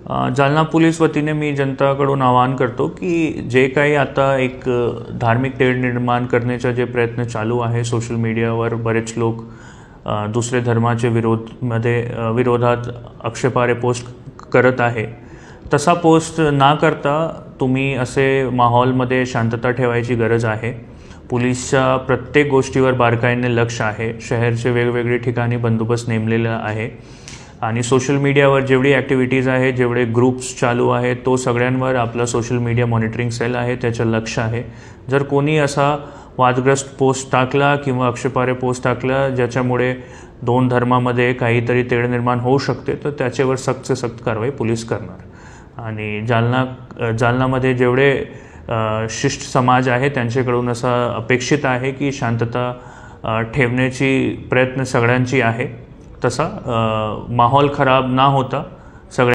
Jalna police वतीने मी जनताकडून आवाहन करतो की जे काही आता एक धार्मिक तेढ निर्माण करण्याचा जे प्रयत्न चालू आहे सोशल मीडियावर बरेच लोक दुसरे धर्माचे विरोधात आक्षेपार्ह पोस्ट करत आहे। तसा पोस्ट ना करता तुम्ही असे माहोलमध्ये शांतता ठेवायची गरज आहे। पोलीसच्या प्रत्येक गोष्टीवर बारकाईने लक्ष आहे। शहरचे वेगवेगळे ठिकाणी बंदोबस्त नेमलेला आहे आणि सोशल मीडियावर जेवढी ॲक्टिव्हिटीज आहे, जेवढे ग्रुप्स चालू आहेत, तो सगळ्यांवर आपला सोशल मीडिया मॉनिटरिंग सेल आहे, त्याचं लक्ष आहे। जर कोणी असा वादग्रस्त पोस्ट टाकला किंवा आक्षेपार्ह पोस्ट टाकला ज्याच्यामुळे दोन धर्मामध्ये काहीतरी तेढ निर्माण होऊ शकते तर त्याच्यावर सक्त से सक्त कारवाई पोलीस करणार। आणि जालनामध्ये जेवढे शिष्ट समाज आहे त्यांच्याकडून असा अपेक्षित आहे की शांतता ठेवण्याची प्रयत्न सगळ्यांची आहे। तसा माहोल खराब ना होता सगळ्या